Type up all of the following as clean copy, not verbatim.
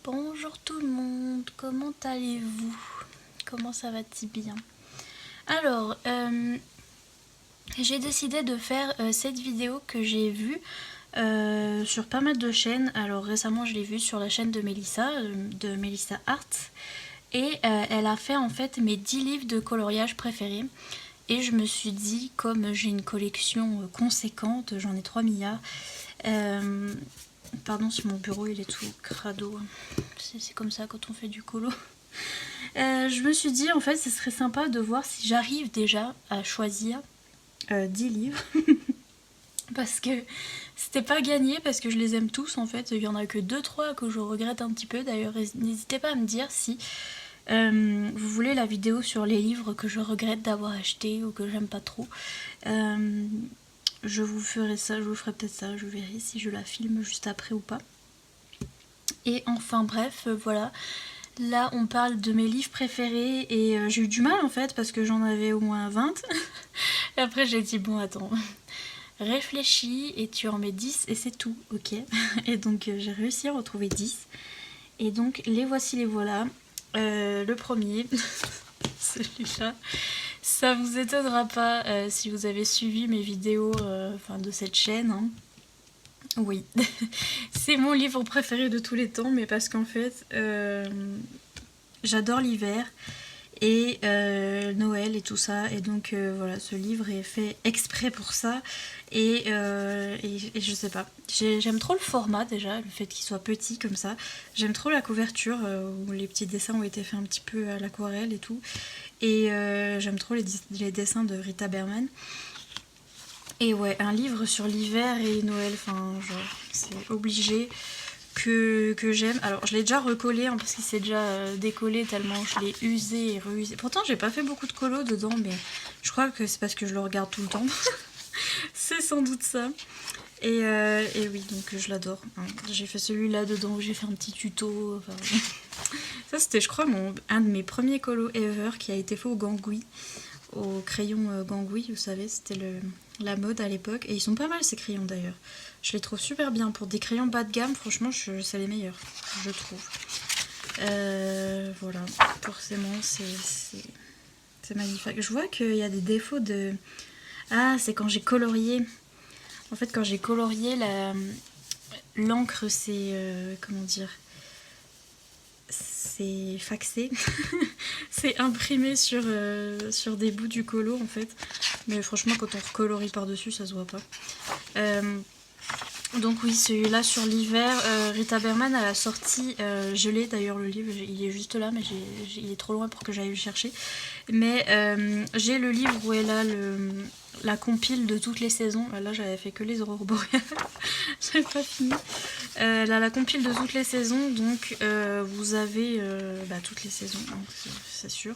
Bonjour tout le monde, comment allez-vous? Comment ça va-t-il bien? Alors, j'ai décidé de faire cette vidéo que j'ai vue sur pas mal de chaînes. Alors récemment je l'ai vue sur la chaîne de Melissa Art. Et elle a fait en fait mes 10 livres de coloriage préférés. Et je me suis dit, comme j'ai une collection conséquente, j'en ai 3 milliards. Pardon si mon bureau il est tout crado. C'est comme ça quand on fait du colo. Je me suis dit en fait ce serait sympa de voir si j'arrive déjà à choisir 10 livres. Parce que c'était pas gagné, parce que je les aime tous en fait. Il y en a que 2-3 que je regrette un petit peu. D'ailleurs n'hésitez pas à me dire si vous voulez la vidéo sur les livres que je regrette d'avoir acheté ou que j'aime pas trop. Je vous ferai ça, je vous ferai peut-être ça, je verrai si je la filme juste après ou pas. Et enfin bref, voilà. Là on parle de mes livres préférés et j'ai eu du mal en fait parce que j'en avais au moins 20. Et après j'ai dit bon attends, réfléchis et tu en mets 10 et c'est tout, ok. Et donc j'ai réussi à retrouver 10. Et donc les voici, les voilà. Le premier, celui-là, ça vous étonnera pas si vous avez suivi mes vidéos de cette chaîne. Hein. Oui, c'est mon livre préféré de tous les temps, mais parce qu'en fait, j'adore l'hiver et Noël et tout ça. Et donc voilà, ce livre est fait exprès pour ça. Et je sais pas, j'aime trop le format déjà, le fait qu'il soit petit comme ça. J'aime trop la couverture où les petits dessins ont été faits un petit peu à l'aquarelle et tout. Et j'aime trop les dessins de Rita Berman. Et ouais, un livre sur l'hiver et Noël, enfin genre c'est obligé que j'aime. Alors je l'ai déjà recollé hein, parce qu'il s'est déjà décollé tellement je l'ai usé et reusé. Pourtant j'ai pas fait beaucoup de colo dedans, mais je crois que c'est parce que je le regarde tout le temps. C'est sans doute ça. Et oui, donc je l'adore. Hein. J'ai fait celui-là dedans où j'ai fait un petit tuto. Enfin, ça c'était je crois un de mes premiers colos ever qui a été fait au Gangui. Au crayon Gangui, vous savez, c'était la mode à l'époque. Et ils sont pas mal ces crayons d'ailleurs. Je les trouve super bien. Pour des crayons bas de gamme, franchement, c'est les meilleurs, je trouve. Voilà, forcément, c'est magnifique. Je vois qu'il y a des défauts de... Ah, c'est quand j'ai colorié. En fait, quand j'ai colorié, l'encre, c'est... comment dire, c'est faxé. C'est imprimé sur des bouts du colo en fait. Mais franchement quand on recolorie par dessus ça se voit pas. Donc oui, celui-là sur l'hiver, Rita Berman elle a sorti, je l'ai d'ailleurs le livre, il est juste là mais il est trop loin pour que j'aille le chercher. Mais j'ai le livre où elle a la compile de toutes les saisons. Là j'avais fait que les aurores boréales, j'avais pas fini. Elle a la compile de toutes les saisons, donc vous avez toutes les saisons, c'est sûr.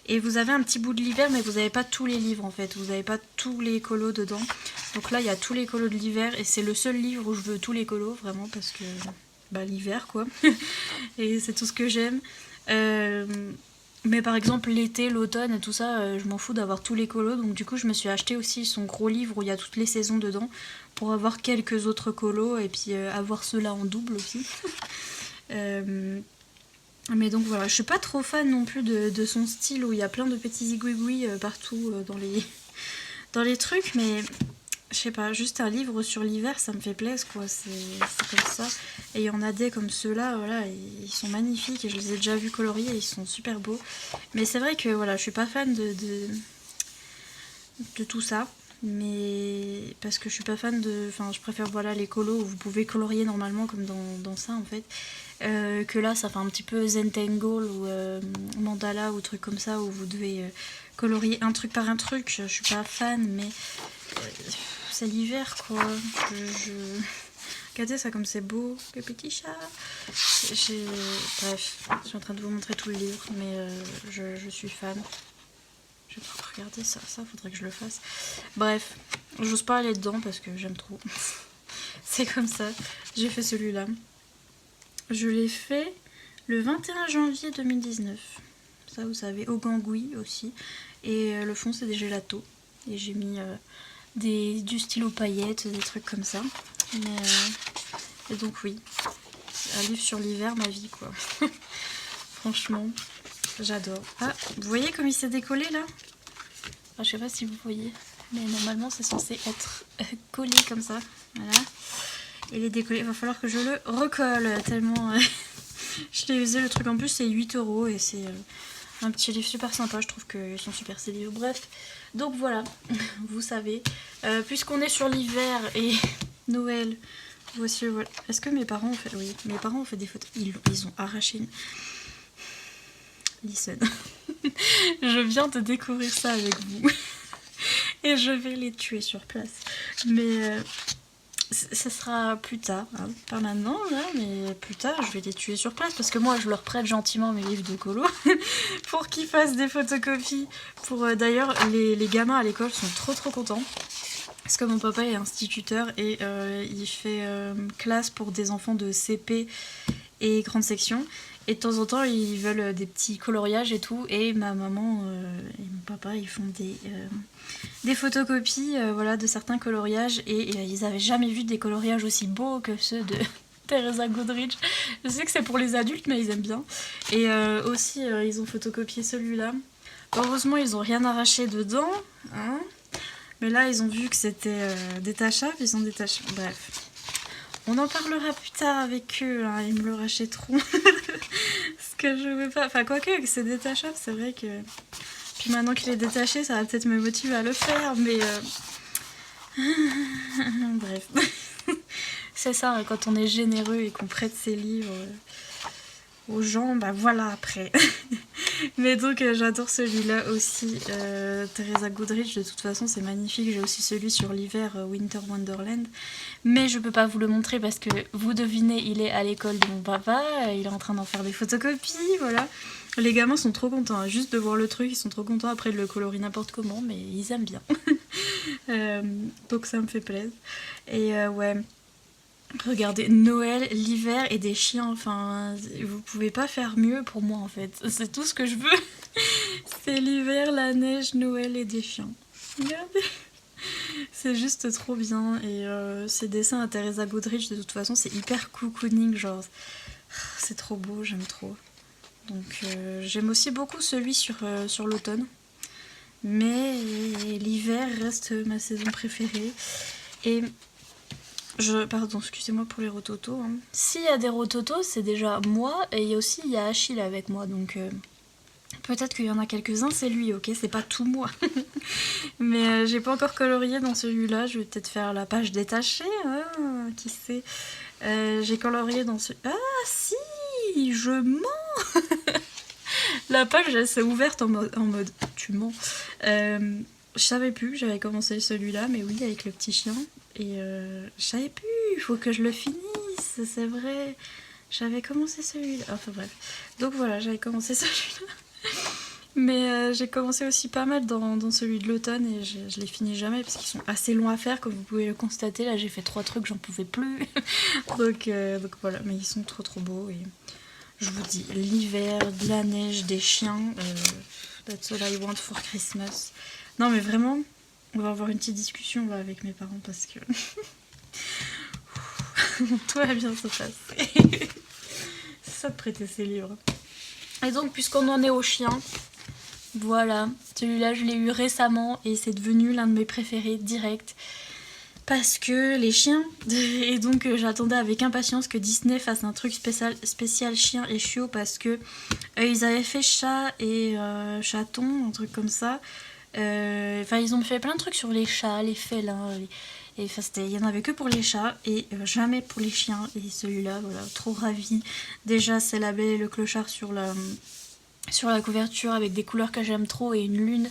Et vous avez un petit bout de l'hiver, mais vous n'avez pas tous les livres en fait, vous n'avez pas tous les colos dedans. Donc là il y a tous les colos de l'hiver et c'est le seul livre où je veux tous les colos, vraiment, parce que l'hiver quoi. Et c'est tout ce que j'aime. Mais par exemple l'été, l'automne et tout ça, je m'en fous d'avoir tous les colos. Donc du coup je me suis acheté aussi son gros livre où il y a toutes les saisons dedans pour avoir quelques autres colos et puis avoir ceux-là en double aussi. Mais donc voilà, je suis pas trop fan non plus de son style où il y a plein de petits zigouigouis partout dans les trucs, mais je sais pas, juste un livre sur l'hiver ça me fait plaisir quoi, c'est comme ça. Et il y en a des comme ceux-là, voilà, ils sont magnifiques et je les ai déjà vus coloriés et ils sont super beaux. Mais c'est vrai que voilà, je suis pas fan de tout ça. Mais parce que je suis pas fan de... Enfin je préfère voilà les colos où vous pouvez colorier normalement comme dans ça en fait. Que là ça fait un petit peu Zentangle ou Mandala ou truc comme ça où vous devez colorier un truc par un truc. Je suis pas fan mais c'est l'hiver quoi. Regardez ça comme c'est beau, le petit chat. Bref, je suis en train de vous montrer tout le livre mais je suis fan. Je vais pas regarder ça, faudrait que je le fasse. Bref, j'ose pas aller dedans parce que j'aime trop. C'est comme ça. J'ai fait celui-là. Je l'ai fait le 21 janvier 2019. Ça, vous savez, au Gangui aussi. Et le fond, c'est des gélatos. Et j'ai mis du stylo paillettes, des trucs comme ça. Et donc, oui. un livre sur l'hiver, ma vie quoi. Franchement, j'adore. Ah, vous voyez comme il s'est décollé là? Je sais pas si vous voyez, mais normalement c'est censé être collé comme ça. Voilà. Il est décollé, il va falloir que je le recolle tellement je l'ai usé. Le truc en plus c'est 8 € et c'est un petit livre super sympa. Je trouve qu'ils sont super ces livres. Bref, donc voilà, vous savez, puisqu'on est sur l'hiver et Noël, voici. Voilà. Est-ce que mes parents ont fait... Oui, mes parents ont fait des photos. Ils ont arraché une... Listen. Je viens de découvrir ça avec vous. Et je vais les tuer sur place. Mais ça sera plus tard. Hein. Pas maintenant, là, mais plus tard, je vais les tuer sur place. Parce que moi, je leur prête gentiment mes livres de colo. Pour qu'ils fassent des photocopies. D'ailleurs, les gamins à l'école sont trop contents. Parce que mon papa est instituteur et il fait classe pour des enfants de CP et grande section. Et de temps en temps, ils veulent des petits coloriages et tout. Et ma maman et mon papa, ils font des photocopies voilà, de certains coloriages. Et ils n'avaient jamais vu des coloriages aussi beaux que ceux de Teresa Goodrich. Je sais que c'est pour les adultes, mais ils aiment bien. Et aussi, ils ont photocopié celui-là. Heureusement, ils n'ont rien arraché dedans. Hein, mais là, ils ont vu que c'était détachable. Ils ont détaché. Bref. On en parlera plus tard avec eux, hein, ils me le rachèteront. Parce que je veux pas... Enfin, quoique, c'est détachable, c'est vrai que... Puis maintenant qu'il est détaché, ça va peut-être me motiver à le faire, mais... Bref. C'est ça, hein, quand on est généreux et qu'on prête ses livres aux gens, bah voilà, après. Mais donc, j'adore celui-là aussi. Teresa Goodrich, de toute façon, c'est magnifique. J'ai aussi celui sur l'hiver, Winter Wonderland. Mais je peux pas vous le montrer parce que, vous devinez, il est à l'école de mon papa. Il est en train d'en faire des photocopies, voilà. Les gamins sont trop contents. Hein. Juste de voir le truc, ils sont trop contents. Après, ils le colorient n'importe comment, mais ils aiment bien. Donc, ça me fait plaisir. Et ouais... Regardez, Noël, l'hiver et des chiens, enfin, vous pouvez pas faire mieux pour moi en fait. C'est tout ce que je veux. C'est l'hiver, la neige, Noël et des chiens. Regardez. C'est juste trop bien. Et ces dessins à Teresa Goodrich, de toute façon, c'est hyper cocooning, genre. C'est trop beau, j'aime trop. Donc j'aime aussi beaucoup celui sur l'automne. Mais l'hiver reste ma saison préférée. Et... Pardon, excusez-moi pour les rototos. Hein. S'il y a des rototos, c'est déjà moi, et il y a Achille avec moi, donc peut-être qu'il y en a quelques-uns, c'est lui, ok, c'est pas tout moi. Mais j'ai pas encore colorié dans celui-là, je vais peut-être faire la page détachée, hein, qui sait. J'ai colorié dans ce... Ah si, je mens. La page, elle s'est ouverte en mode tu mens. Je savais plus que j'avais commencé celui-là, mais oui, avec le petit chien. Et je savais plus, il faut que je le finisse, c'est vrai. J'avais commencé celui-là. Enfin bref. Donc voilà, j'avais commencé celui-là. Mais j'ai commencé aussi pas mal dans celui de l'automne et je les finis jamais parce qu'ils sont assez longs à faire, comme vous pouvez le constater. Là, j'ai fait 3 trucs, j'en pouvais plus. donc voilà, mais ils sont trop beaux. Et je vous dis, l'hiver, de la neige, des chiens. That's all I want for Christmas. Non mais vraiment... On va avoir une petite discussion là, avec mes parents parce que tout va bien se passer. C'est ça de prêter ses livres. Et donc, puisqu'on en est aux chiens, voilà, celui-là je l'ai eu récemment et c'est devenu l'un de mes préférés direct. Parce que les chiens, et donc j'attendais avec impatience que Disney fasse un truc spécial chien et chiot parce que ils avaient fait chat et chaton, un truc comme ça. Enfin, ils ont fait plein de trucs sur les chats, les félins, et il y en avait que pour les chats et jamais pour les chiens. Et celui-là, voilà, trop ravi. Déjà, c'est la Belle et le Clochard sur la couverture avec des couleurs que j'aime trop et une lune.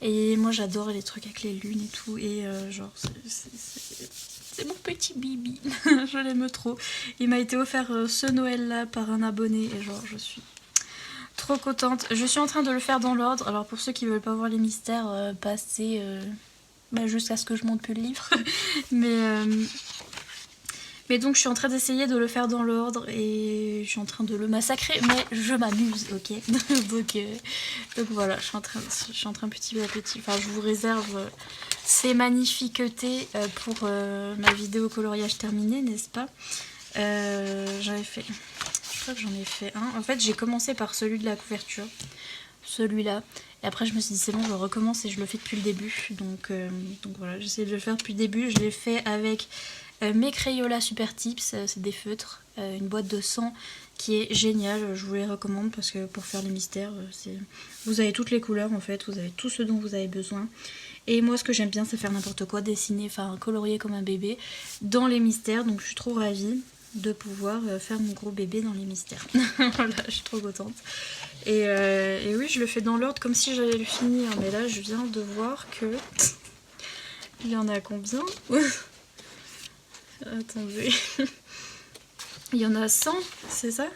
Et moi, j'adore les trucs avec les lunes et tout. Et genre, c'est mon petit bibi. Je l'aime trop. Il m'a été offert ce Noël-là par un abonné et genre, je suis... trop contente. Je suis en train de le faire dans l'ordre. Alors pour ceux qui veulent pas voir les mystères, passez jusqu'à ce que je monte plus le livre. Mais donc je suis en train d'essayer de le faire dans l'ordre et je suis en train de le massacrer, mais je m'amuse, ok. donc voilà, je suis en train petit à petit. Enfin, je vous réserve ces magnifiquetés pour ma vidéo coloriage terminée, n'est-ce pas? J'avais fait... Je crois que j'en ai fait un. En fait, j'ai commencé par celui de la couverture. Celui-là. Et après, je me suis dit, c'est bon, je recommence et je le fais depuis le début. Donc voilà, j'essaie de le faire depuis le début. Je l'ai fait avec mes Crayola Super Tips. C'est des feutres. Une boîte de 100 qui est géniale. Je vous les recommande parce que pour faire les mystères, vous avez toutes les couleurs en fait. Vous avez tout ce dont vous avez besoin. Et moi, ce que j'aime bien, c'est faire n'importe quoi. Dessiner, enfin colorier comme un bébé dans les mystères. Donc je suis trop ravie de pouvoir faire mon gros bébé dans les mystères. Voilà, je suis trop contente. Et oui, je le fais dans l'ordre comme si j'allais le finir. Mais là, je viens de voir que... Il y en a combien? Attendez. Il y en a 100, c'est ça?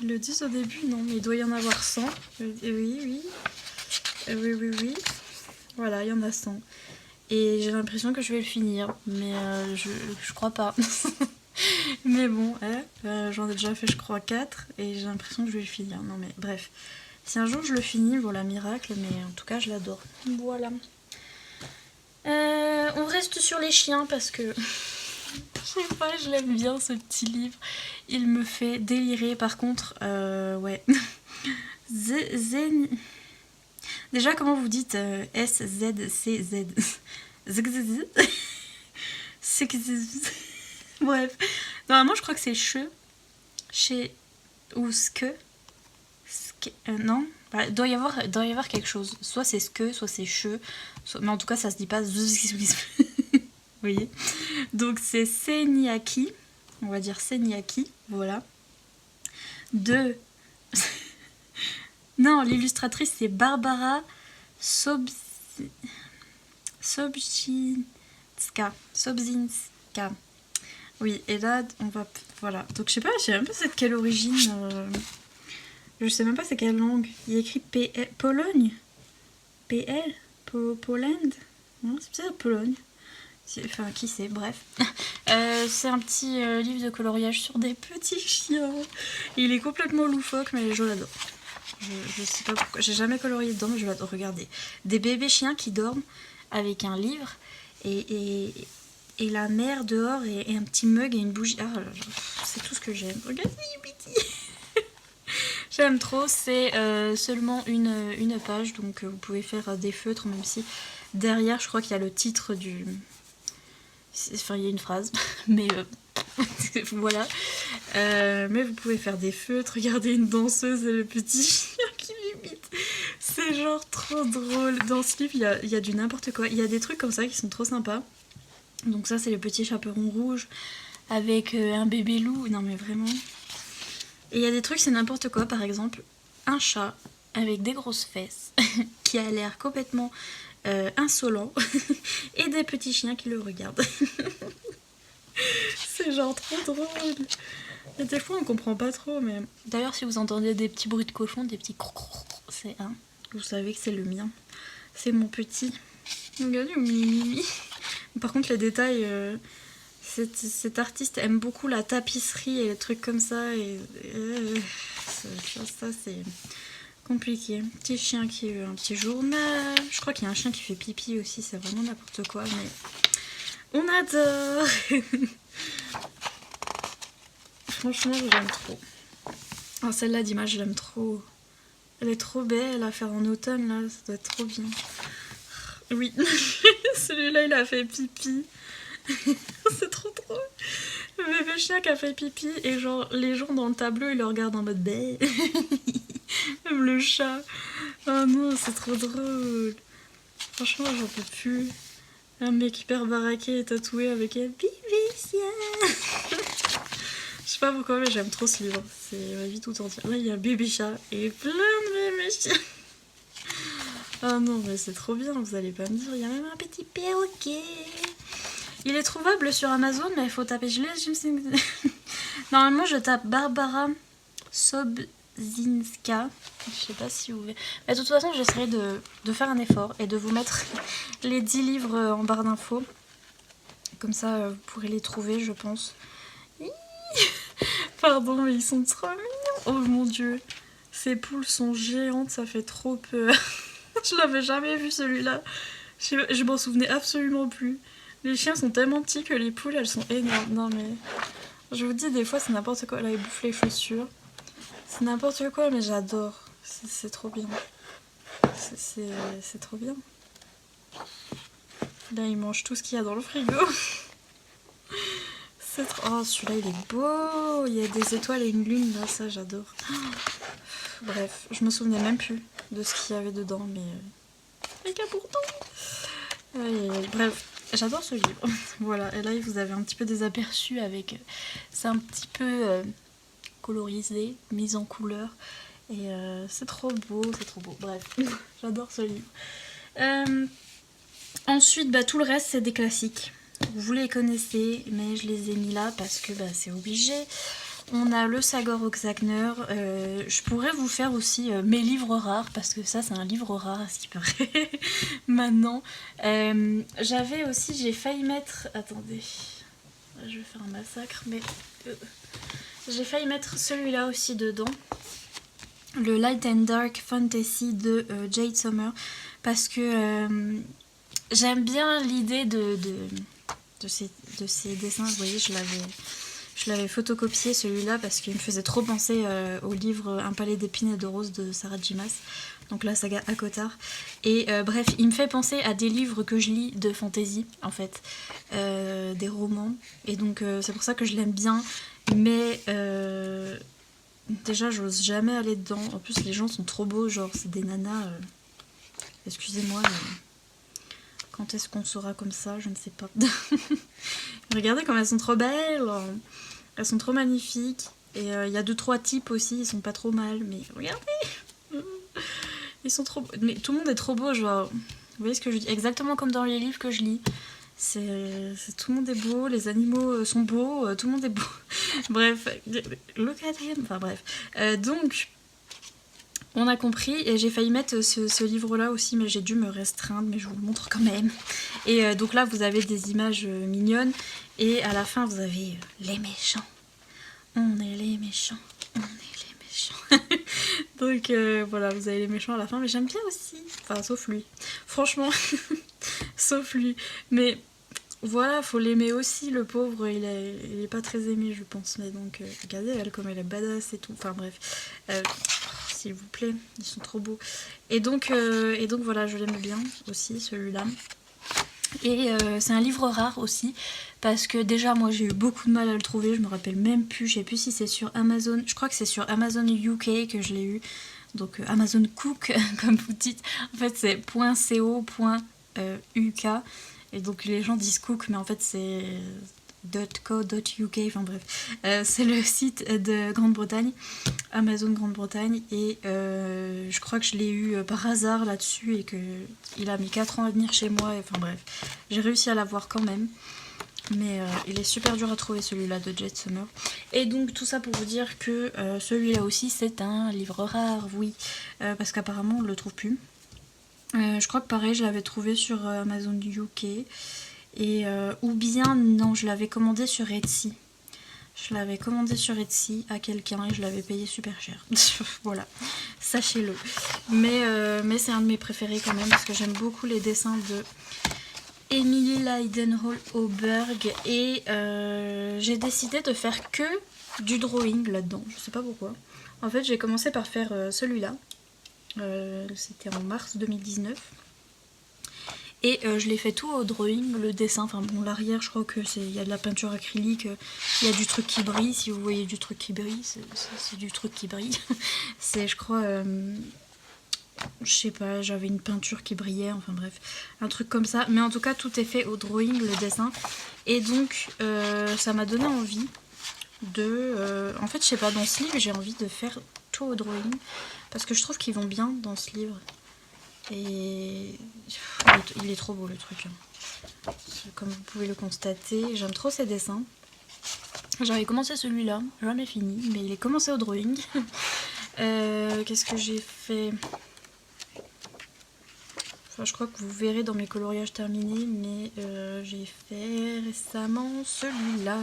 Ils le disent au début? Non, mais il doit y en avoir 100. Oui, oui. Oui. Voilà, il y en a 100. Et j'ai l'impression que je vais le finir. Mais je crois pas. Mais bon, j'en ai déjà fait je crois 4 et j'ai l'impression que je vais le finir. Non mais bref, si un jour je le finis, voilà, miracle, mais en tout cas je l'adore. Voilà. On reste sur les chiens parce que je sais pas, je l'aime bien ce petit livre. Il me fait délirer. Par contre, ouais. Déjà, comment vous dites S-Z-C-Z? Bref, normalement je crois que c'est chez ou non, il doit y avoir quelque chose. Soit c'est soit c'est mais en tout cas ça se dit pas. Vous voyez. Donc c'est Seniaki, on va dire Seniaki, voilà. Non, l'illustratrice c'est Barbara Sobzinska. Oui, et là, on va... Voilà. Donc, je sais même pas c'est de quelle origine... Je sais même pas c'est quelle langue. Il y a écrit Pologne. PL Poland. Non, c'est peut-être Pologne. Enfin, qui sait, bref. C'est un petit livre de coloriage sur des petits chiens. Il est complètement loufoque, mais je l'adore. Je sais pas pourquoi. J'ai jamais colorié dedans, mais je l'adore. Regardez. Des bébés chiens qui dorment avec un livre et la mère dehors et un petit mug et une bougie. Ah, c'est tout ce que j'aime. Regardez, petit. J'aime trop. C'est seulement une page, donc vous pouvez faire des feutres, même si derrière, je crois qu'il y a le titre du... Enfin, il y a une phrase, mais voilà. Mais vous pouvez faire des feutres. Regardez une danseuse et le petit chien qui l'imite. C'est genre trop drôle. Dans ce livre, il y a du n'importe quoi. Il y a des trucs comme ça qui sont trop sympas. Donc ça, c'est le petit chaperon rouge avec un bébé loup. Non mais vraiment. Et il y a des trucs, c'est n'importe quoi. Par exemple, un chat avec des grosses fesses qui a l'air complètement insolent et des petits chiens qui le regardent. C'est genre trop drôle. Et des fois, on comprend pas trop, mais... D'ailleurs, si vous entendez des petits bruits de cochon, des petits c'est un. Vous savez que c'est le mien. C'est mon petit. Regardez, mimi. Par contre, les détails... cet artiste aime beaucoup la tapisserie et les trucs comme ça. Et ça c'est compliqué. Petit chien qui veut un petit journal. Je crois qu'il y a un chien qui fait pipi aussi. C'est vraiment n'importe quoi, mais on adore. Franchement, je l'aime trop. Alors, celle-là d'image, je l'aime trop. Elle est trop belle à faire en automne, là. Ça doit être trop bien. Oui, celui-là, il a fait pipi. C'est trop drôle. Le bébé chien qui a fait pipi et genre les gens dans le tableau ils le regardent en mode bé. Même le chat. Oh non, c'est trop drôle. Franchement, j'en peux plus. Un mec hyper baraqué et tatoué avec un bébé chien. Je sais pas pourquoi, mais j'aime trop ce livre. C'est ma vie tout entière. Là, il y a un bébé chat et plein de bébés chiens. Ah non, mais c'est trop bien, vous allez pas me dire. Il y a même un petit perroquet. Il est trouvable sur Amazon, mais il faut taper. Normalement, je tape Barbara Sobzinska. Je sais pas si vous... Mais de toute façon, j'essaierai de faire un effort et de vous mettre les 10 livres en barre d'infos. Comme ça, vous pourrez les trouver, je pense. Pardon, mais ils sont trop mignons. Oh mon dieu. Ces poules sont géantes, ça fait trop peur. Je l'avais jamais vu celui-là. Je m'en souvenais absolument plus. Les chiens sont tellement petits que les poules, elles sont énormes. Non mais... Je vous dis, des fois, c'est n'importe quoi. Là, il bouffe les chaussures. C'est n'importe quoi, mais j'adore. C'est trop bien. C'est trop bien. Là, il mange tout ce qu'il y a dans le frigo. C'est trop... Oh, celui-là, il est beau. Il y a des étoiles et une lune, là, ça, j'adore. Bref, je me souvenais même plus de ce qu'il y avait dedans, mais... Et qu'à pourtant... Bref, j'adore ce livre. Voilà, et là, vous avez un petit peu des aperçus avec... C'est un petit peu colorisé, mise en couleur. Et c'est trop beau, c'est trop beau. Bref, j'adore ce livre. Ensuite, tout le reste, c'est des classiques. Vous les connaissez, mais je les ai mis là parce que c'est obligé. On a le Sagor Oxagner. Je pourrais vous faire aussi mes livres rares, parce que ça, c'est un livre rare, à ce qui paraît, maintenant. J'ai failli mettre... Attendez, je vais faire un massacre, mais... J'ai failli mettre celui-là aussi dedans. Le Light and Dark Fantasy de Jade Sommer, parce que j'aime bien l'idée de ces dessins. Vous voyez, je l'avais photocopié celui-là parce qu'il me faisait trop penser au livre Un palais d'épines et de roses de Sarah J. Maas, donc la saga ACOTAR. Et bref, il me fait penser à des livres que je lis de fantasy, en fait, des romans, et donc c'est pour ça que je l'aime bien, mais déjà j'ose jamais aller dedans. En plus les gens sont trop beaux, genre c'est des nanas, excusez-moi, mais quand est-ce qu'on sera comme ça, je ne sais pas. Regardez comme elles sont trop belles, elles sont trop magnifiques. Et il y a 2-3 types aussi, ils sont pas trop mal, mais regardez, ils sont trop beaux. Mais tout le monde est trop beau, genre, vous voyez ce que je dis, exactement comme dans les livres que je lis. Tout le monde est beau, les animaux sont beaux, tout le monde est beau. Bref, look at him, enfin bref. Donc, on a compris, et j'ai failli mettre ce livre-là aussi, mais j'ai dû me restreindre, mais je vous le montre quand même. Et donc là, vous avez des images mignonnes, et à la fin, vous avez les méchants. On est les méchants, on est les méchants. Donc voilà, vous avez les méchants à la fin, mais j'aime bien aussi. Enfin, sauf lui. Franchement, sauf lui. Mais voilà, faut l'aimer aussi, le pauvre, il est pas très aimé, je pense. Mais donc, regardez elle comme elle est badass et tout. Enfin bref. S'il vous plaît, ils sont trop beaux. Et donc voilà, je l'aime bien aussi, celui-là. Et c'est un livre rare aussi, parce que déjà moi j'ai eu beaucoup de mal à le trouver, je me rappelle même plus, je sais plus si c'est sur Amazon, je crois que c'est sur Amazon UK que je l'ai eu, donc Amazon Cook comme vous dites, en fait c'est .co.uk, et donc les gens disent Cook, mais en fait c'est .co.uk, enfin bref, c'est le site de Grande-Bretagne, Amazon Grande-Bretagne, et je crois que je l'ai eu par hasard là-dessus et qu'il a mis 4 ans à venir chez moi, et, enfin bref, j'ai réussi à l'avoir quand même, mais il est super dur à trouver celui-là de Jade Sommer. Et donc tout ça pour vous dire que celui-là aussi c'est un livre rare, oui, parce qu'apparemment on ne le trouve plus. Je crois que pareil je l'avais trouvé sur Amazon UK, et ou bien non, je l'avais commandé sur Etsy. Je l'avais commandé sur Etsy à quelqu'un et je l'avais payé super cher. Voilà, sachez-le. Mais c'est un de mes préférés quand même, parce que j'aime beaucoup les dessins de Emily Leidenhall-Oberg, et j'ai décidé de faire que du drawing là-dedans. Je sais pas pourquoi. En fait, j'ai commencé par faire celui-là. C'était en mars 2019. Et je l'ai fait tout au drawing, le dessin, enfin bon, l'arrière je crois que il y a de la peinture acrylique, il y a du truc qui brille, si vous voyez du truc qui brille, c'est du truc qui brille. C'est, je crois, je sais pas, j'avais une peinture qui brillait, enfin bref, un truc comme ça. Mais en tout cas tout est fait au drawing, le dessin. Et donc ça m'a donné envie de... en fait je sais pas, dans ce livre j'ai envie de faire tout au drawing, parce que je trouve qu'ils vont bien dans ce livre. Et il est trop beau le truc. Comme vous pouvez le constater, j'aime trop ces dessins. J'avais commencé celui-là, jamais fini, mais il est commencé au drawing. Qu'est-ce que j'ai fait? Enfin, je crois que vous verrez dans mes coloriages terminés, mais j'ai fait récemment celui-là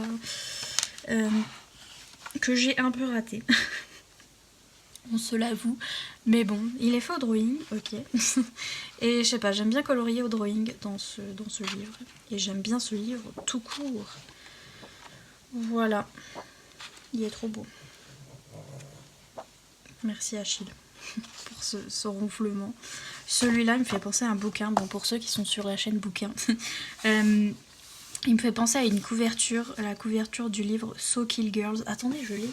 que j'ai un peu raté. On se l'avoue, mais bon, il est fait au drawing, ok. Et je sais pas, j'aime bien colorier au drawing dans ce livre, et j'aime bien ce livre tout court. Voilà, il est trop beau. Merci Achille pour ce ronflement. Celui-là il me fait penser à un bouquin, bon pour ceux qui sont sur la chaîne bouquin. Il me fait penser à une couverture, la couverture du livre So Kill Girls. Attendez, je l'ai.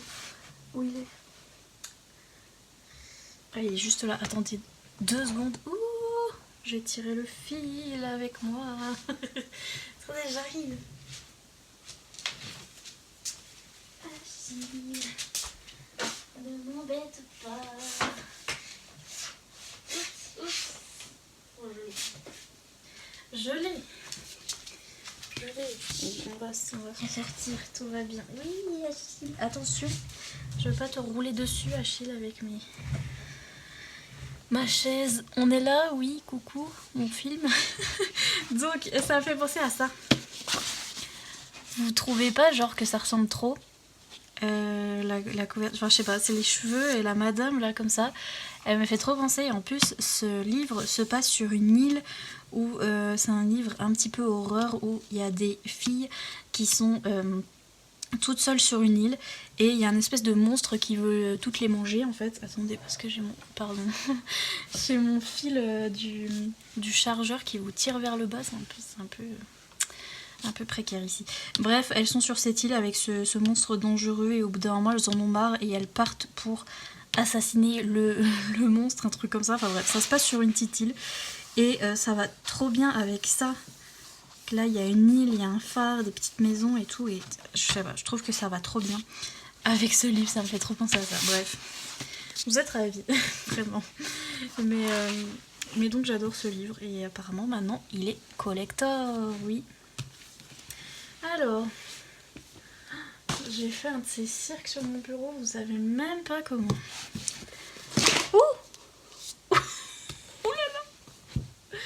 Où il est? Ah, il est juste là. Attendez 2 secondes. Ouh, j'ai tiré le fil avec moi. Attendez, j'arrive. Achille, ne m'embête pas. Oups, oups. Oh, je l'ai. On va s'en sortir, tout va bien. Oui, Achille. Attention, je veux pas te rouler dessus, Achille, avec ma chaise. On est là, oui, coucou, on filme. Donc, ça m'a fait penser à ça. Vous trouvez pas, genre, que ça ressemble trop la couverture, enfin, je sais pas, c'est les cheveux et la madame, là, comme ça. Elle me fait trop penser. En plus, ce livre se passe sur une île où c'est un livre un petit peu horreur où il y a des filles qui sont toutes seules sur une île et il y a un espèce de monstre qui veut toutes les manger en fait. Attendez parce que j'ai mon j'ai mon fil du chargeur qui vous tire vers le bas, c'est un peu précaire ici. Bref, elles sont sur cette île avec ce monstre dangereux et au bout d'un moment elles en ont marre et elles partent pour assassiner le monstre, un truc comme ça. Enfin bref, ça se passe sur une petite île et ça va trop bien avec ça. Là il y a une île, il y a un phare, des petites maisons et tout et je sais pas, je trouve que ça va trop bien avec ce livre, ça me fait trop penser à ça. Bref, vous êtes ravis, vraiment. Mais donc j'adore ce livre et apparemment maintenant il est collector, oui. Alors, j'ai fait un de ces cirques sur mon bureau, vous savez même pas comment. Ouh, ouh là là.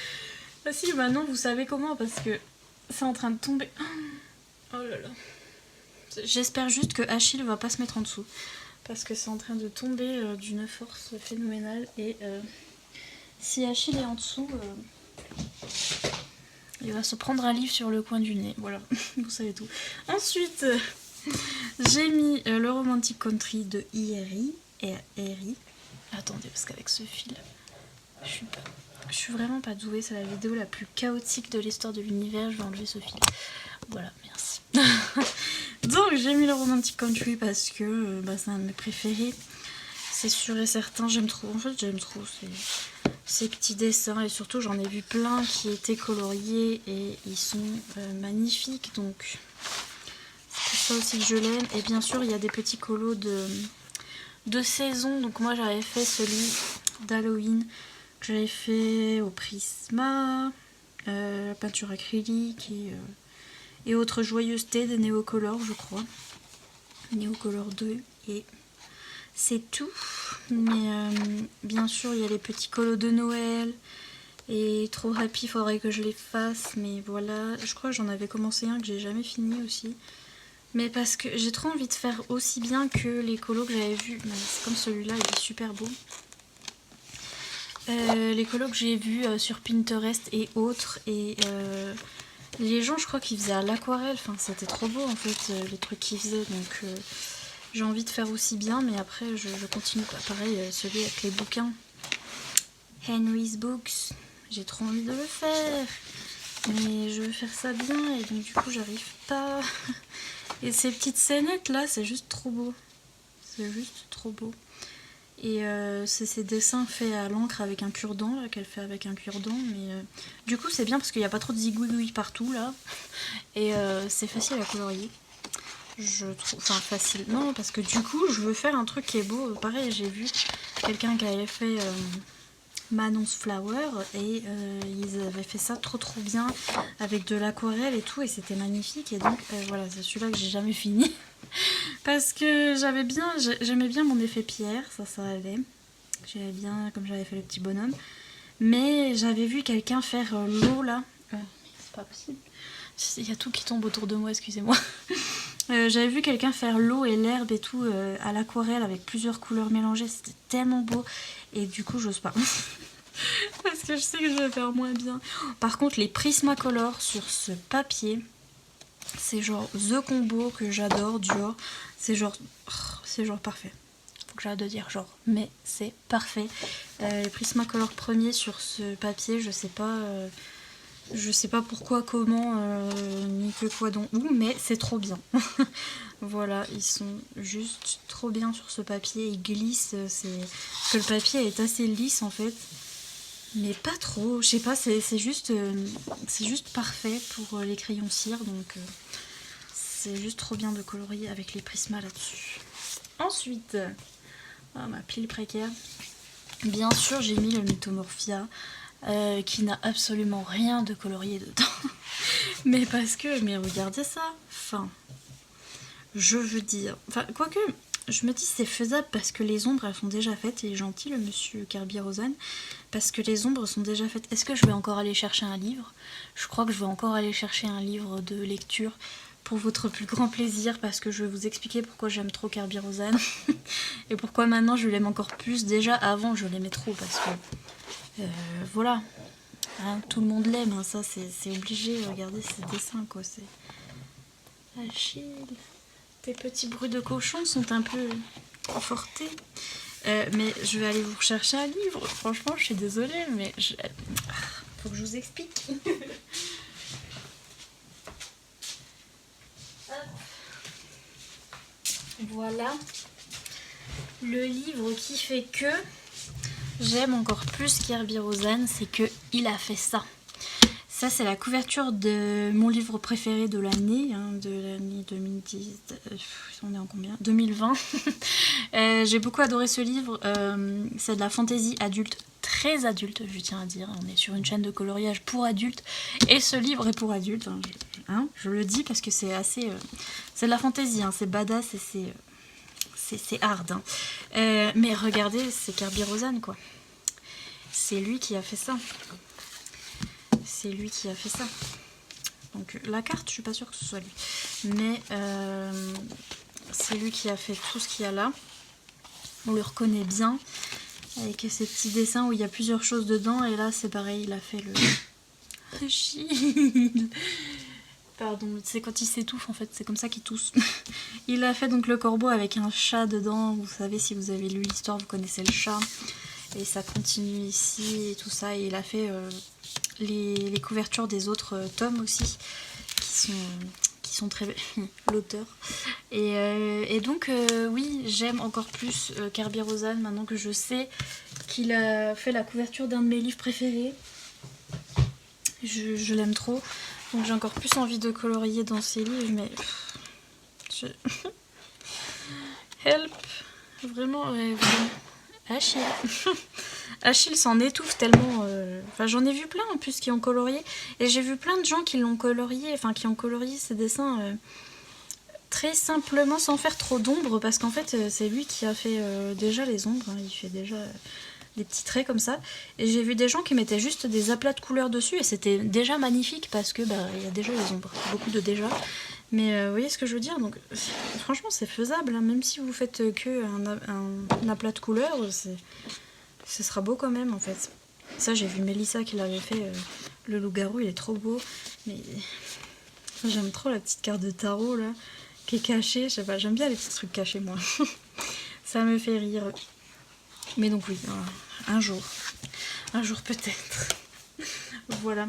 Ah si, maintenant vous savez comment parce que c'est en train de tomber. Oh là là. J'espère juste que Achille va pas se mettre en dessous parce que c'est en train de tomber d'une force phénoménale et si Achille est en dessous, il va se prendre un livre sur le coin du nez. Voilà, vous savez tout. Ensuite, j'ai mis le Romantic Country de IRI. Attendez, parce qu'avec ce fil, je suis vraiment pas douée. C'est la vidéo la plus chaotique de l'histoire de l'univers. Je vais enlever ce fil. Voilà, merci. Donc, j'ai mis le Romantic Country parce que c'est un de mes préférés. C'est sûr et certain, j'aime trop. En fait, j'aime trop ces petits dessins et surtout j'en ai vu plein qui étaient coloriés et ils sont magnifiques, donc c'est pour ça aussi que je l'aime. Et bien sûr il y a des petits colos de saison, donc moi j'avais fait celui d'Halloween que j'avais fait au Prisma, peinture acrylique et autres joyeusetés des Néocolor, je crois, Néocolor 2 et c'est tout. Mais bien sûr il y a les petits colos de Noël et trop happy, il faudrait que je les fasse, mais voilà, je crois que j'en avais commencé un que j'ai jamais fini aussi, mais parce que j'ai trop envie de faire aussi bien que les colos que j'avais vus. C'est comme celui-là, il est super beau. Les colos que j'ai vus sur Pinterest et autres, et les gens je crois qu'ils faisaient à l'aquarelle, enfin c'était trop beau en fait les trucs qu'ils faisaient, donc j'ai envie de faire aussi bien, mais après je continue pas. Pareil, celui avec les bouquins. Henry's Books. J'ai trop envie de le faire. Mais je veux faire ça bien et donc du coup j'arrive pas. Et ces petites scénettes là, c'est juste trop beau. C'est juste trop beau. Et c'est ces dessins faits à l'encre avec un cure-dent là, qu'elle fait avec un cure-dent. Mais du coup c'est bien parce qu'il n'y a pas trop de zigouigouis partout là. Et c'est facile à colorier. Je trouve, enfin facile, non parce que du coup je veux faire un truc qui est beau. Pareil, j'ai vu quelqu'un qui avait fait Manon's Flower et ils avaient fait ça trop bien avec de l'aquarelle et tout et c'était magnifique. Et donc voilà, c'est celui-là que j'ai jamais fini parce que j'aimais bien mon effet pierre, ça allait, j'aimais bien comme j'avais fait le petit bonhomme, mais j'avais vu quelqu'un faire l'eau là, c'est pas possible, il y a tout qui tombe autour de moi, excusez-moi. J'avais vu quelqu'un faire l'eau et l'herbe et tout à l'aquarelle avec plusieurs couleurs mélangées, c'était tellement beau et du coup j'ose pas parce que je sais que je vais faire moins bien. Par contre les Prismacolor sur ce papier, C'est genre the combo que j'adore, Dior. C'est genre parfait. Faut que j'arrête de dire genre, mais c'est parfait. Les Prismacolor premiers sur ce papier, je sais pas pourquoi, comment, ni que quoi donc où, mais c'est trop bien. Voilà, ils sont juste trop bien sur ce papier, ils glissent, parce que le papier est assez lisse en fait, mais pas trop, je sais pas, c'est juste parfait pour les crayons cire, donc c'est juste trop bien de colorier avec les Prisma là-dessus. Ensuite, ma pile précaire, bien sûr j'ai mis le Mythomorphia, qui n'a absolument rien de colorié dedans, mais regardez ça, enfin... Je veux dire... Enfin, quoique, je me dis c'est faisable parce que les ombres, elles sont déjà faites. Il est gentil, le monsieur Kerby Rosen. Parce que les ombres sont déjà faites. Est-ce que je vais encore aller chercher un livre? Je crois que je vais encore aller chercher un livre de lecture pour votre plus grand plaisir. Parce que je vais vous expliquer pourquoi j'aime trop Kerby Rosen. Et pourquoi maintenant je l'aime encore plus. Déjà, avant, je l'aimais trop parce que... voilà. Hein, tout le monde l'aime, hein, ça c'est obligé. Regardez ces dessins, quoi. C'est... Achille... Tes petits bruits de cochon sont un peu confortés. Mais je vais aller vous rechercher un livre. Franchement, je suis désolée, mais faut que je vous explique. Voilà. Le livre qui fait que j'aime encore plus Kerby Rosen, c'est que il a fait ça. Ça, c'est la couverture de mon livre préféré de l'année, de l'année 2010. On est en combien? 2020. J'ai beaucoup adoré ce livre. C'est de la fantaisie adulte, très adulte, je tiens à dire. On est sur une chaîne de coloriage pour adultes. Et ce livre est pour adultes. Je le dis parce que c'est assez... c'est de la fantaisie, c'est badass et c'est hard. Mais regardez, c'est Kerby Rosen, quoi. C'est lui qui a fait ça. C'est lui qui a fait ça. Donc la carte, je suis pas sûre que ce soit lui. Mais c'est lui qui a fait tout ce qu'il y a là. On le reconnaît bien. Avec ces petits dessins où il y a plusieurs choses dedans. Et là, c'est pareil, il a fait le... Achille. Pardon, c'est quand il s'étouffe en fait, c'est comme ça qu'il tousse. Il a fait donc le corbeau avec un chat dedans. Vous savez, si vous avez lu l'histoire, vous connaissez le chat. Et ça continue ici et tout ça. Et il a fait... les couvertures des autres tomes aussi qui sont très belles, l'auteur, et donc oui, j'aime encore plus Kerby Rosen maintenant que je sais qu'il a fait la couverture d'un de mes livres préférés. Je l'aime trop, donc j'ai encore plus envie de colorier dans ses livres, mais help, vraiment, vraiment. Achille. Achille s'en étouffe tellement. Enfin, j'en ai vu plein en plus qui ont colorié. Et j'ai vu plein de gens qui l'ont colorié, enfin qui ont colorié ces dessins très simplement sans faire trop d'ombre. Parce qu'en fait, c'est lui qui a fait déjà les ombres. Il fait déjà des petits traits comme ça. Et j'ai vu des gens qui mettaient juste des aplats de couleurs dessus. Et c'était déjà magnifique parce que il y a déjà les ombres. Beaucoup de déjà. Mais vous voyez ce que je veux dire? Donc franchement, c'est faisable. Même si vous faites que un aplat de couleurs, ce sera beau quand même en fait. Ça, j'ai vu Mélissa qui l'avait fait, le loup-garou, il est trop beau. Mais j'aime trop la petite carte de tarot là, qui est cachée. Je sais pas, j'aime bien les petits trucs cachés moi. Ça me fait rire. Mais donc oui, un jour peut-être. Voilà.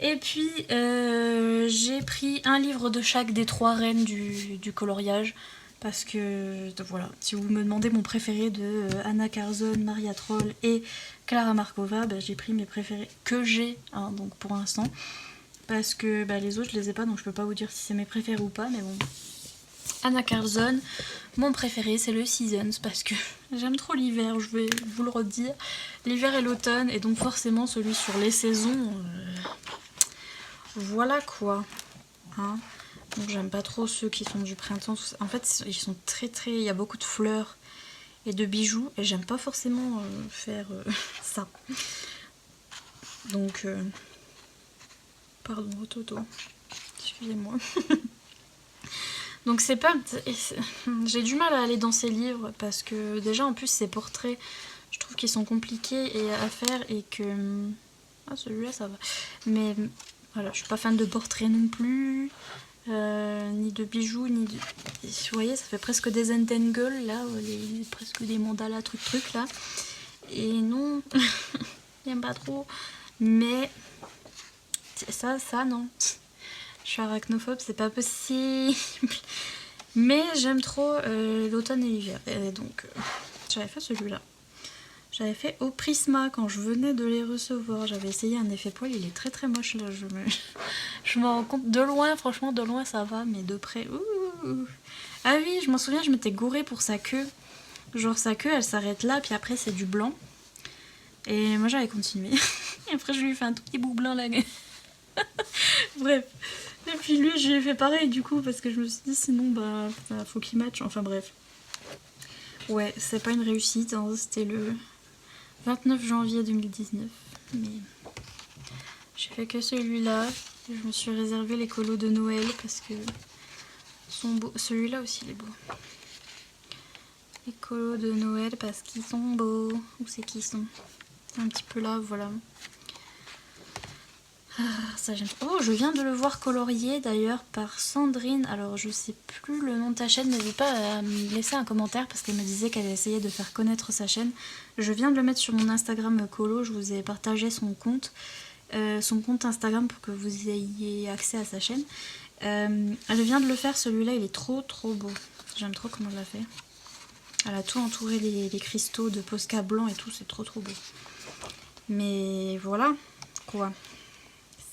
Et puis, j'ai pris un livre de chaque des 3 reines du coloriage. Parce que, voilà, si vous me demandez mon préféré de Anna Carzon, Maria Troll et Clara Markova, j'ai pris mes préférés que j'ai, donc pour l'instant. Parce que les autres, je les ai pas, donc je peux pas vous dire si c'est mes préférés ou pas, mais bon. Anna Carzon, mon préféré, c'est le Seasons, parce que j'aime trop l'hiver, je vais vous le redire. L'hiver et l'automne, et donc forcément celui sur les saisons. Voilà quoi. Donc j'aime pas trop ceux qui sont du printemps. En fait, ils sont très très... Il y a beaucoup de fleurs et de bijoux. Et j'aime pas forcément faire ça. Donc... Pardon, Toto. Excusez-moi. Donc c'est pas... J'ai du mal à aller dans ces livres. Parce que déjà, en plus, ces portraits, je trouve qu'ils sont compliqués à faire. Et que... Ah, celui-là, ça va. Mais voilà, je suis pas fan de portraits non plus. ni de bijoux, ni de... Vous voyez, ça fait presque des Zentangle, là, presque des mandalas, truc là. Et non, j'aime pas trop. Mais ça, non. Je suis arachnophobe, c'est pas possible. Mais j'aime trop l'automne et l'hiver. Et donc, j'avais fait celui-là. J'avais fait au Prisma quand je venais de les recevoir. J'avais essayé un effet poil, il est très très moche là. Je me rends compte de loin, franchement de loin ça va, mais de près. Ouh. Ah oui, je m'en souviens, je m'étais gourée pour sa queue. Genre sa queue elle s'arrête là, puis après c'est du blanc. Et moi j'avais continué. Et après je lui ai fait un tout petit bout blanc là. Bref. Et puis lui je lui ai fait pareil du coup parce que je me suis dit sinon bah faut qu'il matche. Enfin bref. Ouais, c'est pas une réussite, hein. C'était le 29 janvier 2019, mais j'ai fait que celui-là. Je me suis réservé les colos de Noël parce que sont beaux. Celui-là aussi il est beau. Les colos de Noël parce qu'ils sont beaux. Où c'est qu'ils sont? Un petit peu là, voilà. Ah, ça j'aime. Oh, je viens de le voir colorié d'ailleurs par Sandrine. Alors je sais plus le nom de ta chaîne, n'hésite pas à me laisser un commentaire parce qu'elle me disait qu'elle essayait de faire connaître sa chaîne. Je viens de le mettre sur mon Instagram colo, je vous ai partagé son compte Instagram pour que vous ayez accès à sa chaîne. Elle vient de le faire, celui-là il est trop beau. J'aime trop comment elle l'a fait. Elle a tout entouré les cristaux de Posca blanc et tout, c'est trop beau. Mais voilà, quoi.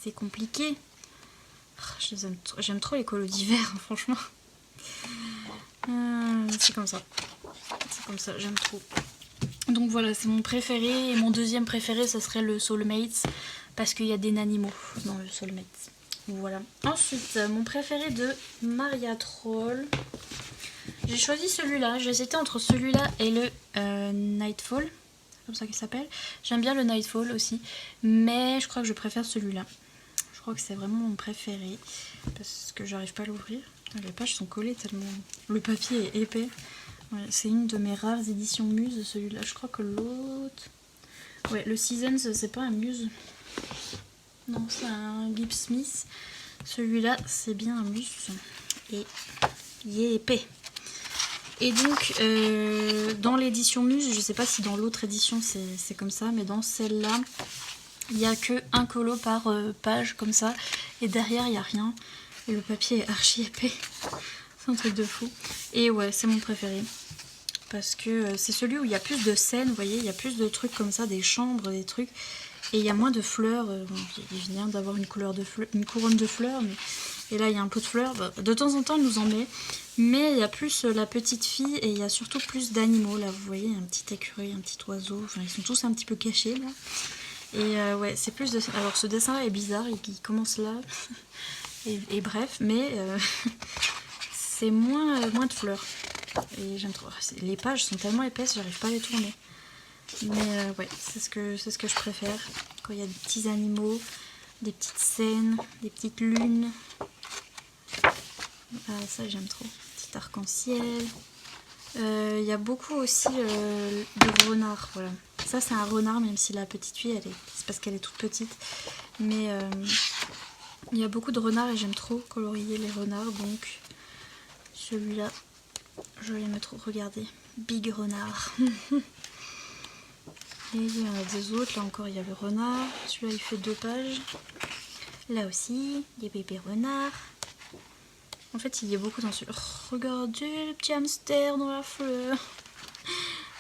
C'est compliqué. J'aime trop les colos d'hiver, franchement. C'est comme ça. C'est comme ça, j'aime trop. Donc voilà, c'est mon préféré. Et mon deuxième préféré, ce serait le Soulmates. Parce qu'il y a des Nanimo dans le Soulmates. Voilà. Ensuite, mon préféré de Maria Troll. J'ai choisi celui-là. J'hésitais entre celui-là et le Nightfall. C'est comme ça qu'il s'appelle. J'aime bien le Nightfall aussi. Mais je crois que je préfère celui-là. Je crois que c'est vraiment mon préféré. Parce que j'arrive pas à l'ouvrir. Les pages sont collées tellement... Le papier est épais. Ouais, c'est une de mes rares éditions Muse, celui-là. Je crois que l'autre... Ouais, le Seasons, c'est pas un Muse. Non, c'est un Gibbs Smith. Celui-là, c'est bien un Muse. Et il est épais. Et donc, dans l'édition Muse, je sais pas si dans l'autre édition c'est comme ça, mais dans celle-là, il n'y a que un colo par page, comme ça. Et derrière, il n'y a rien. Et le papier est archi épais. C'est un truc de fou. Et ouais, c'est mon préféré. Parce que c'est celui où il y a plus de scènes, vous voyez, il y a plus de trucs comme ça, des chambres, des trucs. Et il y a moins de fleurs. Bon, il vient d'avoir une couronne de fleurs. Mais... Et là, il y a un peu de fleurs. Bah, de temps en temps, il nous en met. Mais il y a plus la petite fille et il y a surtout plus d'animaux. Là, vous voyez, un petit écureuil, un petit oiseau. Enfin, ils sont tous un petit peu cachés, là. Et ouais, c'est plus de... Alors, ce dessin-là est bizarre. Il commence là. Et bref, mais c'est moins de fleurs. Et j'aime trop. Les pages sont tellement épaisses, j'arrive pas à les tourner. Mais ouais, c'est ce que je préfère. Quand il y a des petits animaux, des petites scènes, des petites lunes. Ah, ça j'aime trop. Petit arc-en-ciel. Il y a beaucoup aussi de renards. Voilà. Ça c'est un renard, même si la petite fille, c'est parce qu'elle est toute petite. Mais il y a beaucoup de renards et j'aime trop colorier les renards. Donc celui-là, je vais mettre, regardez, Big Renard. Et il y en a des autres, là encore il y a le renard. Celui-là il fait 2 pages. Là aussi, des bébés renards. En fait il y a beaucoup dans celui-là. Oh, regardez le petit hamster dans la fleur.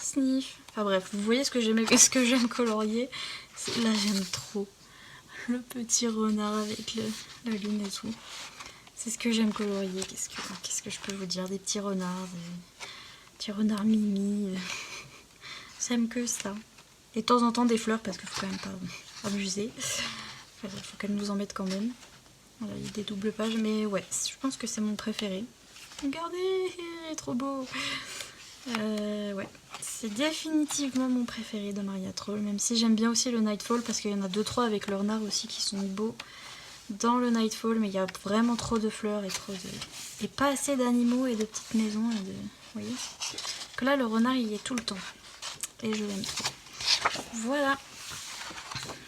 Sniff. Enfin bref, vous voyez ce que j'aime colorier. Là j'aime trop. Le petit renard avec la lune et tout. C'est ce que j'aime colorier. Qu'est-ce que je peux vous dire? Des petits renards. Des petits renards mimi. J'aime que ça. Et de temps en temps des fleurs parce qu'il faut quand même pas abuser. Il faut qu'elles nous en mettent quand même. Voilà, il y a des doubles pages. Mais ouais, je pense que c'est mon préféré. Regardez, il est trop beau. Ouais, c'est définitivement mon préféré de Maria Troll. Même si j'aime bien aussi le Nightfall parce qu'il y en a 2-3 avec le renard aussi qui sont beaux dans le Nightfall. Mais il y a vraiment trop de fleurs et pas assez d'animaux et de petites maisons. Vous voyez que là, le renard, il y est tout le temps. Et je l'aime trop. Voilà.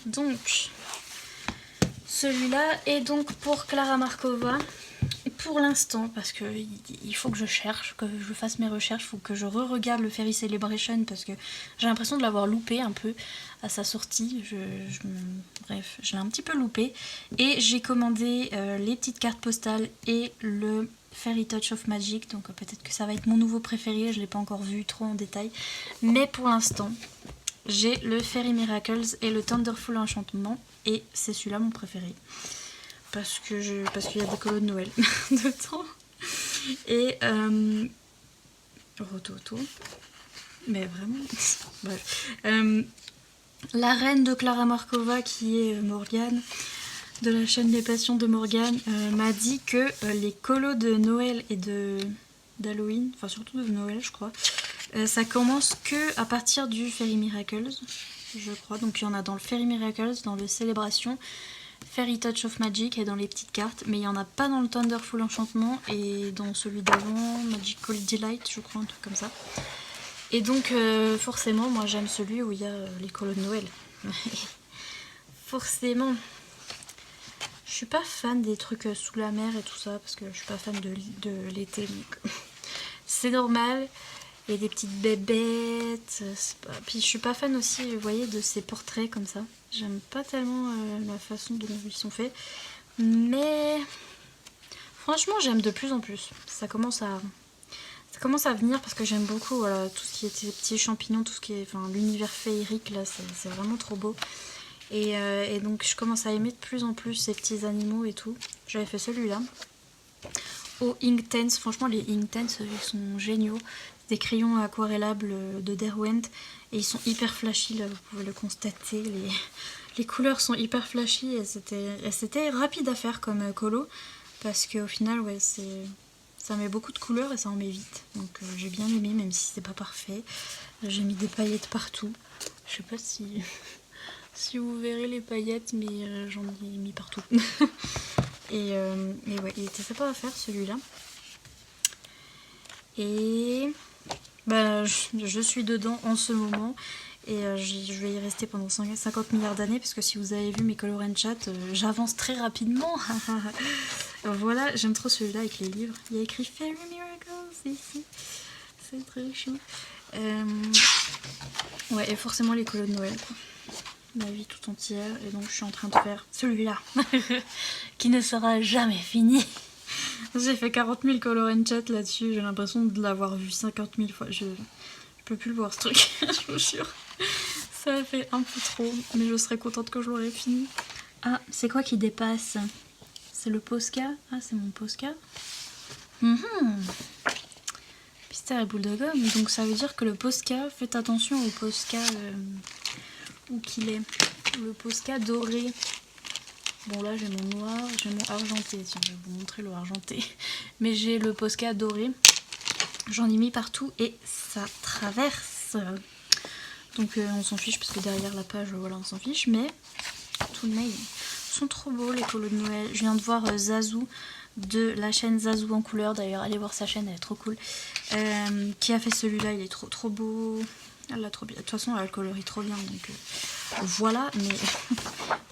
Donc, celui-là. Et donc, pour Clara Markova, pour l'instant, parce que il faut que je cherche, que je fasse mes recherches, il faut que je re-regarde le Fairy Celebration parce que j'ai l'impression de l'avoir loupé un peu à sa sortie. Bref, je l'ai un petit peu loupé. Et j'ai commandé les petites cartes postales et le Fairy Touch of Magic, donc peut-être que ça va être mon nouveau préféré, je ne l'ai pas encore vu trop en détail. Mais pour l'instant, j'ai le Fairy Miracles et le Thunderful Enchantement, et c'est celui-là mon préféré. Parce qu'il y a des colos de Noël dedans. Et Rototo. Mais vraiment. Bref. La reine de Clara Markova, qui est Morgane, de la chaîne Les Passions de Morgane, m'a dit que les colos de Noël et d'Halloween, enfin surtout de Noël je crois, ça commence que à partir du Fairy Miracles, je crois. Donc il y en a dans le Fairy Miracles, dans le Célébration, Fairy Touch of Magic et dans les petites cartes, mais il n'y en a pas dans le Thunderful Enchantement et dans celui d'avant, Magical Delight, je crois, un truc comme ça. Et donc, forcément, moi j'aime celui où il y a les colos de Noël. Forcément. Je suis pas fan des trucs sous la mer et tout ça, parce que je suis pas fan de l'été, donc c'est normal. Il y a des petites bébêtes. Puis je suis pas fan aussi, vous voyez, de ces portraits comme ça. J'aime pas tellement la façon dont ils sont faits. Mais franchement, j'aime de plus en plus. Ça commence à venir parce que j'aime beaucoup voilà, tout ce qui est petits champignons, tout ce qui est enfin, l'univers féerique, là, c'est vraiment trop beau. Et donc je commence à aimer de plus en plus ces petits animaux et tout. J'avais fait celui-là. Au Inktense, franchement les Inktense ils sont géniaux. Des crayons aquarellables de Derwent et ils sont hyper flashy là, vous pouvez le constater. Les couleurs sont hyper flashy et c'était rapide à faire comme colo parce qu'au final ouais ça met beaucoup de couleurs et ça en met vite. Donc j'ai bien aimé même si c'est pas parfait. J'ai mis des paillettes partout. Je sais pas si vous verrez les paillettes mais j'en ai mis partout. et ouais il était sympa à faire celui-là. Et bah, je suis dedans en ce moment et je vais y rester pendant 50 milliards d'années parce que si vous avez vu mes color and chat, j'avance très rapidement. Voilà, j'aime trop celui-là avec les livres. Il y a écrit Fairy Miracles ici. C'est très chou. Ouais, et forcément les colos de Noël, quoi. Ma vie tout entière. Et donc je suis en train de faire celui-là qui ne sera jamais fini. J'ai fait 40 000 color and chat là-dessus, j'ai l'impression de l'avoir vu 50 000 fois. Je peux plus le voir ce truc, je vous jure. Ça fait un peu trop, mais je serais contente que je l'aurais fini. Ah, c'est quoi qui dépasse? C'est le Posca? Ah, c'est mon Posca. Pistère et boule de gomme, donc ça veut dire que le Posca, faites attention au Posca où qu'il est. Le Posca doré. Bon là j'ai mon noir, j'ai mon argenté, tiens je vais vous montrer le argenté. Mais j'ai le Posca doré, j'en ai mis partout et ça traverse. Donc on s'en fiche parce que derrière la page, voilà on s'en fiche. Mais tout de même, ils sont trop beaux les colos de Noël. Je viens de voir Zazou de la chaîne Zazou en couleur, d'ailleurs allez voir sa chaîne, elle est trop cool. Qui a fait celui-là, il est trop beau. Elle l'a trop bien. De toute façon, elle colorie trop bien. Donc voilà, mais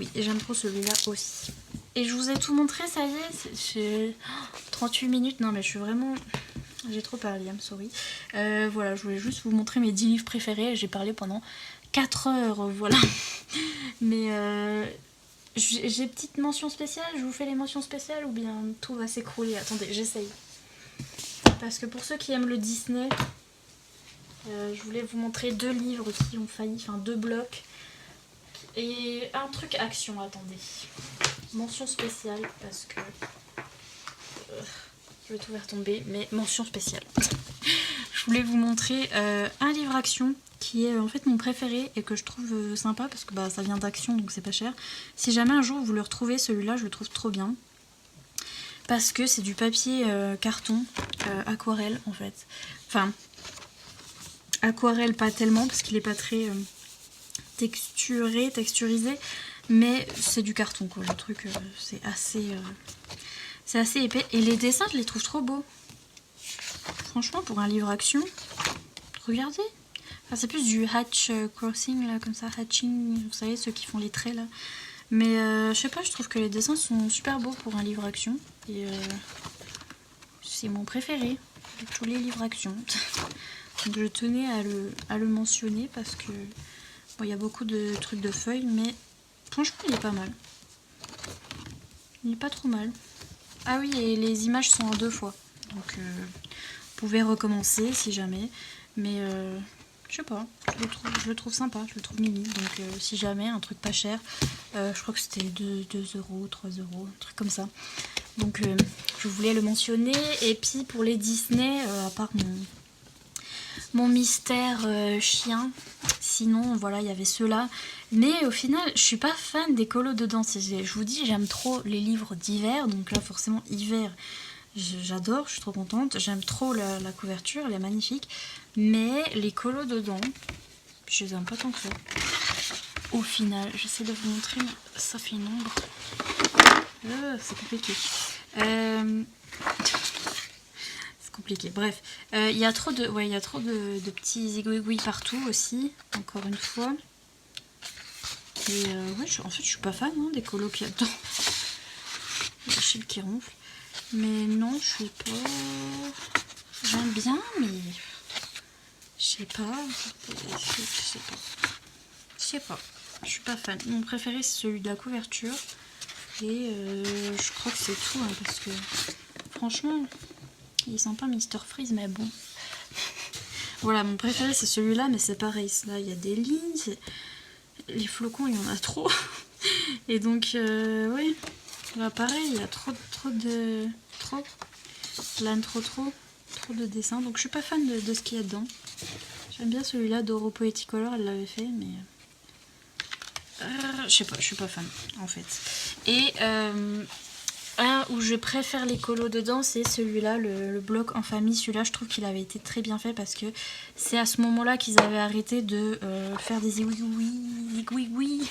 oui, j'aime trop celui-là aussi. Et je vous ai tout montré, ça y est. C'est 38 minutes. Non, mais je suis vraiment. J'ai trop parlé, I'm sorry. Voilà, je voulais juste vous montrer mes 10 livres préférés. J'ai parlé pendant 4 heures, voilà. Mais j'ai petite mention spéciale. Je vous fais les mentions spéciales ou bien tout va s'écrouler. Attendez, j'essaye. Parce que pour ceux qui aiment le Disney. Je voulais vous montrer 2 livres qui ont failli, enfin 2 blocs. Et un truc action, attendez. Mention spéciale, parce que... je vais tout faire tomber, mais mention spéciale. Je voulais vous montrer un livre action qui est en fait mon préféré et que je trouve sympa parce que bah, ça vient d'action donc c'est pas cher. Si jamais un jour vous le retrouvez, celui-là je le trouve trop bien. Parce que c'est du papier carton, aquarelle en fait. Enfin... aquarelle pas tellement parce qu'il est pas très texturisé, mais c'est du carton quoi, le truc c'est assez épais et les dessins je les trouve trop beaux. Franchement pour un livre action, regardez. Enfin, c'est plus du hatch crossing là comme ça, hatching, vous savez ceux qui font les traits là. Mais je sais pas, je trouve que les dessins sont super beaux pour un livre action et c'est mon préféré de tous les livres action. Donc je tenais à le mentionner parce que bon, il y a beaucoup de trucs de feuilles, mais franchement il est pas mal. Il est pas trop mal. Ah oui, et les images sont en 2 fois. Donc vous pouvez recommencer si jamais. Mais je sais pas, je le trouve sympa, je le trouve mimi. Donc si jamais, un truc pas cher, je crois que c'était 2 euros, 3 euros, un truc comme ça. Donc je voulais le mentionner. Et puis pour les Disney, à part mon mystère chien, sinon voilà, il y avait ceux-là. Mais au final, je suis pas fan des colos dedans. Je vous dis, j'aime trop les livres d'hiver. Donc là, forcément, hiver, j'adore, je suis trop contente. J'aime trop la couverture, elle est magnifique. Mais les colos dedans, je les aime pas tant que ça. Au final, j'essaie de vous montrer, mais ça fait une ombre. C'est compliqué. C'est compliqué. Bref, il y a trop de petits zigouigouis partout aussi, encore une fois. Et ouais, en fait, je suis pas fan des colos qu'il y a dedans. Il y a Achille qui ronfle. Mais non, je suis pas... J'aime bien, mais... Je sais pas. Je suis pas fan. Mon préféré, c'est celui de la couverture. Et je crois que c'est tout, parce que... Franchement, il sent pas Mr Freeze, mais bon. Voilà, mon préféré, c'est celui-là, mais c'est pareil. Là, il y a des lignes, les flocons, il y en a trop. Et donc, oui. Là, pareil, il y a trop de dessins. Donc, je suis pas fan de ce qu'il y a dedans. J'aime bien celui-là d'Oro Poeticolor, elle l'avait fait, mais... je sais pas, je suis pas fan, en fait. Et un où je préfère les colos dedans, c'est celui-là, le bloc en famille. Celui-là, je trouve qu'il avait été très bien fait parce que c'est à ce moment-là qu'ils avaient arrêté de faire des zigouigouis,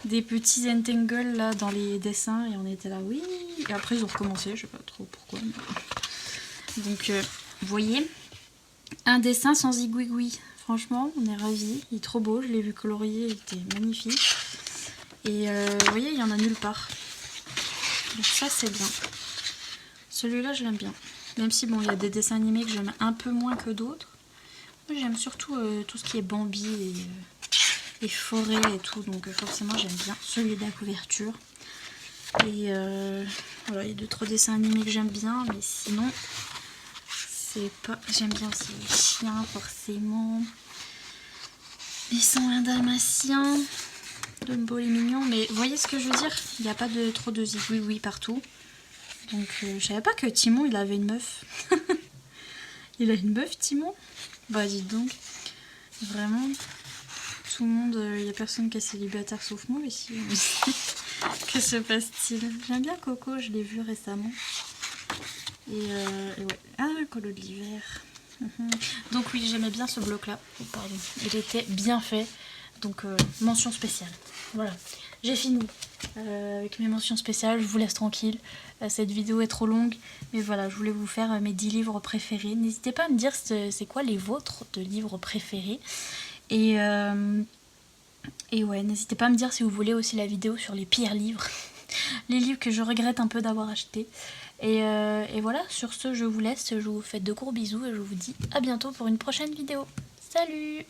des petits entangles là dans les dessins, et on était là, oui. Et après, ils ont recommencé, je sais pas trop pourquoi. Mais... Donc, vous voyez, un dessin sans zigouigouis. Franchement, on est ravis. Il est trop beau, je l'ai vu colorié, il était magnifique. Et vous voyez, il y en a nulle part. Donc ça, c'est bien. Celui-là, je l'aime bien. Même si, bon, il y a des dessins animés que j'aime un peu moins que d'autres. Moi, j'aime surtout tout ce qui est Bambi et forêt et tout. Donc forcément, j'aime bien celui de la couverture. Et voilà, il y a d'autres dessins animés que j'aime bien. Mais sinon, c'est pas... J'aime bien aussi les chiens, forcément. Les 101 dalmatiens. Dumbo est mignon, mais vous voyez ce que je veux dire? Il n'y a pas trop de zigouigouis partout. Donc je savais pas que Timon il avait une meuf. Il a une meuf, Timon? Bah dites donc. Vraiment, tout le monde, il n'y a personne qui est célibataire sauf moi ici. Que se passe-t-il? J'aime bien Coco, je l'ai vu récemment. Et ouais. Ah, le colo de l'hiver. Donc oui, j'aimais bien ce bloc-là. Oh, pardon. Il était bien fait. Donc mention spéciale. Voilà, j'ai fini avec mes mentions spéciales. Je vous laisse tranquille. Cette vidéo est trop longue. Mais voilà, je voulais vous faire mes 10 livres préférés. N'hésitez pas à me dire c'est quoi les vôtres de livres préférés. Et ouais, n'hésitez pas à me dire si vous voulez aussi la vidéo sur les pires livres. Les livres que je regrette un peu d'avoir achetés. Et voilà, sur ce, je vous laisse. Je vous fais de gros bisous et je vous dis à bientôt pour une prochaine vidéo. Salut!